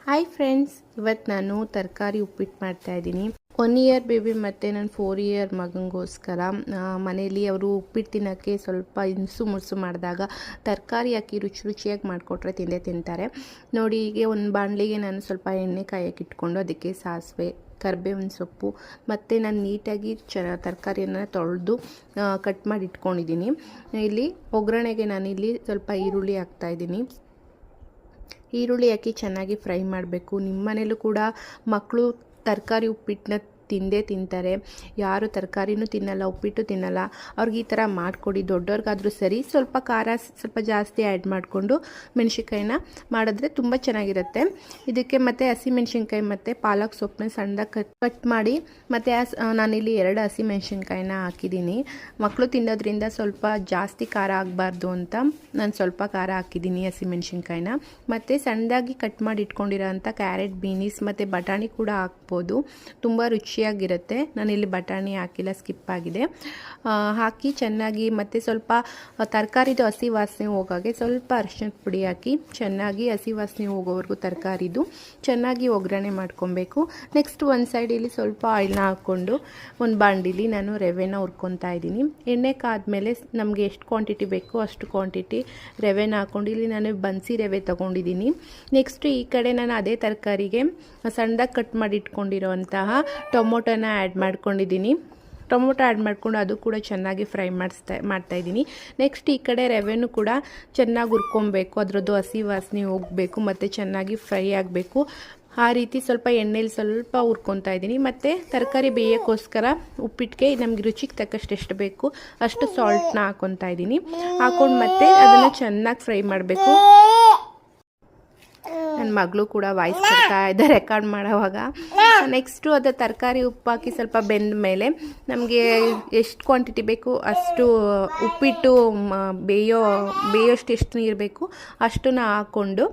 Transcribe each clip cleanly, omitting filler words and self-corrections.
Hi friends, ಇವತ್ತು ನಾನು ತರಕಾರಿ ಉಪ್ಪಿಟ್ಟು ಮಾಡ್ತಾಯಿದ್ದೀನಿ. 1 ಇಯರ್ ಬೇಬಿ ಮತ್ತು ನನ್ನ 4 ಇಯರ್ ಮಗನಿಗೋಸ್ಕರ ಮನೇಲಿ ಅವರು ಉಪ್ಪಿಟ್ಟು ತಿನ್ನೋಕ್ಕೆ ಸ್ವಲ್ಪ ಇನ್ಸು ಮುರ್ಸು ಮಾಡಿದಾಗ ತರಕಾರಿ ಹಾಕಿ ರುಚಿ ರುಚಿಯಾಗಿ ಮಾಡಿಕೊಟ್ರೆ ತಿಂದೇ ತಿಂತಾರೆ. ನೋಡಿ, ಹೀಗೆ ಒಂದು ಬಾಣಲಿಗೆ ನಾನು ಸ್ವಲ್ಪ ಎಣ್ಣೆ ಕಾಯಕ್ಕೆ ಇಟ್ಕೊಂಡು ಅದಕ್ಕೆ ಸಾಸಿವೆ, ಕರಿಬೇವಿನ ಸೊಪ್ಪು ಮತ್ತು ನಾನು ನೀಟಾಗಿ ತರಕಾರಿಯನ್ನು ತೊಳೆದು ಕಟ್ ಮಾಡಿ ಇಟ್ಕೊಂಡಿದ್ದೀನಿ. ಇಲ್ಲಿ ಒಗ್ಗರಣೆಗೆ ನಾನಿಲ್ಲಿ ಸ್ವಲ್ಪ ಈರುಳ್ಳಿ ಹಾಕ್ತಾಯಿದ್ದೀನಿ. ಈರುಳ್ಳಿ ಹಾಕಿ ಚೆನ್ನಾಗಿ ಫ್ರೈ ಮಾಡಬೇಕು. ನಿಮ್ಮ ಮನೇಲೂ ಕೂಡ ಮಕ್ಕಳು ತರಕಾರಿ ಉಪ್ಪಿಟ್ಟನ್ನ ತಿಂದೇ ತಿಂತಾರೆ. ಯಾರು ತರಕಾರಿನೂ ತಿನ್ನಲ್ಲ, ಉಪ್ಪಿಟ್ಟು ತಿನ್ನಲ್ಲ, ಅವ್ರಿಗೆ ಈ ಥರ ಮಾಡಿಕೊಡಿ. ದೊಡ್ಡವ್ರಿಗಾದರೂ ಸರಿ ಸ್ವಲ್ಪ ಖಾರ ಸ್ವಲ್ಪ ಜಾಸ್ತಿ ಆ್ಯಡ್ ಮಾಡಿಕೊಂಡು ಮೆಣಸಿನ್ಕಾಯಿನ ಮಾಡಿದ್ರೆ ತುಂಬ ಚೆನ್ನಾಗಿರುತ್ತೆ. ಇದಕ್ಕೆ ಮತ್ತು ಹಸಿಮೆಣ್ಸಿನ್ಕಾಯಿ ಮತ್ತು ಪಾಲಕ್ ಸೊಪ್ಪನ್ನ ಸಣ್ಣದಾಗಿ ಕಟ್ ಮಾಡಿ ಮತ್ತು ನಾನಿಲ್ಲಿ 2 ಹಸಿಮೆಣ್ಸಿನ್ಕಾಯಿನ ಹಾಕಿದ್ದೀನಿ. ಮಕ್ಕಳು ತಿನ್ನೋದ್ರಿಂದ ಸ್ವಲ್ಪ ಜಾಸ್ತಿ ಖಾರ ಆಗಬಾರ್ದು ಅಂತ ನಾನು ಸ್ವಲ್ಪ ಖಾರ ಹಾಕಿದ್ದೀನಿ ಹಸಿಮೆಣ್ಸಿನ್ಕಾಯಿನ. ಮತ್ತು ಸಣ್ಣದಾಗಿ ಕಟ್ ಮಾಡಿ ಇಟ್ಕೊಂಡಿರೋ ಅಂಥ ಕ್ಯಾರೆಟ್, ಬೀನೀಸ್ ಮತ್ತು ಬಟಾಣಿ ಕೂಡ ಹಾಕ್ಬೋದು. ತುಂಬ ರುಚಿಯಾಗಿರುತ್ತೆ. ನಾನಿಲ್ಲಿ ಬಟಾಣಿ ಹಾಕಿಲ್ಲ, ಸ್ಕಿಪ್ ಆಗಿದೆ. ಹಾಕಿ ಚೆನ್ನಾಗಿ ಮತ್ತು ಸ್ವಲ್ಪ ತರಕಾರಿದು ಹಸಿ ವಾಸನೆ ಹೋಗೋಕ್ಕೆ ಸ್ವಲ್ಪ ಅರಿಶಿಣದ ಪುಡಿ ಹಾಕಿ ಚೆನ್ನಾಗಿ ಹಸಿ ವಾಸನೆ ಹೋಗೋವರೆಗೂ ತರಕಾರಿದು ಚೆನ್ನಾಗಿ ಒಗ್ಗರಣೆ ಮಾಡ್ಕೊಬೇಕು. ನೆಕ್ಸ್ಟ್ ಒಂದು ಸೈಡ್ ಇಲ್ಲಿ ಸ್ವಲ್ಪ ಆಯಿಲ್ನ ಹಾಕ್ಕೊಂಡು ಒಂದು ಬಾಂಡಿಲಿ ನಾನು ರವೆನ ಹುರ್ಕೊತಾ ಇದ್ದೀನಿ. ಎಣ್ಣೆ ಕಾದ್ಮೇಲೆ ನಮಗೆ ಎಷ್ಟು ಕ್ವಾಂಟಿಟಿ ಬೇಕೋ ಅಷ್ಟು ಕ್ವಾಂಟಿಟಿ ರವೆನ ಹಾಕ್ಕೊಂಡು ಇಲ್ಲಿ ನಾನು ಬನ್ಸಿ ರವೆ ತೊಗೊಂಡಿದ್ದೀನಿ. ನೆಕ್ಸ್ಟ್ ಈ ಕಡೆ ನಾನು ಅದೇ ತರಕಾರಿಗೆ ಸಣ್ಣದಾಗಿ ಕಟ್ ಮಾಡಿ ಇಟ್ಕೊಂಡಿರೋಂತಹ ಟೊಮೊಟೊನ ಆ್ಯಡ್ ಮಾಡ್ಕೊಂಡಿದ್ದೀನಿ. ಟೊಮೊಟೊ ಆ್ಯಡ್ ಮಾಡಿಕೊಂಡು ಅದು ಕೂಡ ಚೆನ್ನಾಗಿ ಫ್ರೈ ಮಾಡ್ತಾಯಿದ್ದೀನಿ. ನೆಕ್ಸ್ಟ್ ಈ ಕಡೆ ರವೆನೂ ಕೂಡ ಚೆನ್ನಾಗಿ ಹುರ್ಕೊಬೇಕು. ಅದರದ್ದು ಹಸಿ ವಾಸನೆ ಹೋಗಬೇಕು ಮತ್ತು ಚೆನ್ನಾಗಿ ಫ್ರೈ ಆಗಬೇಕು. ಆ ರೀತಿ ಸ್ವಲ್ಪ ಎಣ್ಣೆಲಿ ಸ್ವಲ್ಪ ಹುರ್ಕೊತಾ ಇದ್ದೀನಿ. ಮತ್ತು ತರಕಾರಿ ಬೇಯೋಕ್ಕೋಸ್ಕರ ಉಪ್ಪಿಟ್ಟಿಗೆ ನಮಗೆ ರುಚಿಗೆ ತಕ್ಕಷ್ಟು ಎಷ್ಟು ಬೇಕು ಅಷ್ಟು ಸಾಲ್ಟ್ನ ಹಾಕ್ಕೊತಾ ಇದ್ದೀನಿ. ಹಾಕ್ಕೊಂಡು ಮತ್ತೆ ಅದನ್ನು ಚೆನ್ನಾಗಿ ಫ್ರೈ ಮಾಡಬೇಕು. ನನ್ನ ಮಗಳು ಕೂಡ ವಾಯ್ಸ್ ಕೊಡ್ತಾ ಇದ್ದೆ ರೆಕಾರ್ಡ್ ಮಾಡೋವಾಗ. ನೆಕ್ಸ್ಟು ಅದು ತರಕಾರಿ ಉಪ್ಪು ಹಾಕಿ ಸ್ವಲ್ಪ ಬೆಂದ ಮೇಲೆ ನಮಗೆ ಎಷ್ಟು ಕ್ವಾಂಟಿಟಿ ಬೇಕು ಅಷ್ಟು ಉಪ್ಪಿಟ್ಟು ಬೇಯೋಷ್ಟು ಎಷ್ಟು ನೀರು ಬೇಕು ಅಷ್ಟನ್ನು ಹಾಕ್ಕೊಂಡು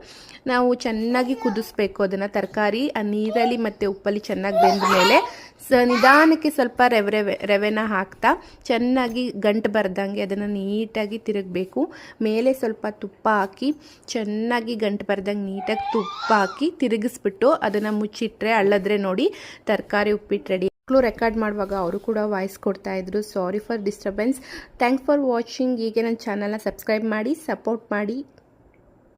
ನಾವು ಚೆನ್ನಾಗಿ ಕುದಿಸ್ಬೇಕು. ಅದನ್ನು ತರಕಾರಿ ಆ ನೀರಲ್ಲಿ ಮತ್ತು ಉಪ್ಪಲ್ಲಿ ಚೆನ್ನಾಗಿ ಬೆಂದ ಮೇಲೆ ನಿಧಾನಕ್ಕೆ ಸ್ವಲ್ಪ ರವೆನ ಹಾಕ್ತಾ ಚೆನ್ನಾಗಿ ಗಂಟು ಬರ್ದಂಗೆ ಅದನ್ನು ನೀಟಾಗಿ ತಿರುಗಬೇಕು. ಮೇಲೆ ಸ್ವಲ್ಪ ತುಪ್ಪ ಹಾಕಿ ಚೆನ್ನಾಗಿ ಗಂಟು ಬರ್ದಂಗೆ ನೀಟಾಗಿ ತುಪ್ಪ ಹಾಕಿ ತಿರುಗಿಸ್ಬಿಟ್ಟು ಅದನ್ನು ಮುಚ್ಚಿಟ್ರೆ ಅಳ್ಳದ್ರೆ ನೋಡಿ ತರಕಾರಿ ಉಪ್ಪಿಟ್ಟು ರೆಡಿ. ಮಕ್ಕಳು ರೆಕಾರ್ಡ್ ಮಾಡುವಾಗ ಅವರು ಕೂಡ ವಾಯ್ಸ್ ಕೊಡ್ತಾ ಇದ್ರು. Sorry for disturbance. Thanks for watching. ಹೀಗೆ ನನ್ನ ಚಾನಲ್ನ ಸಬ್ಸ್ಕ್ರೈಬ್ ಮಾಡಿ, ಸಪೋರ್ಟ್ ಮಾಡಿ.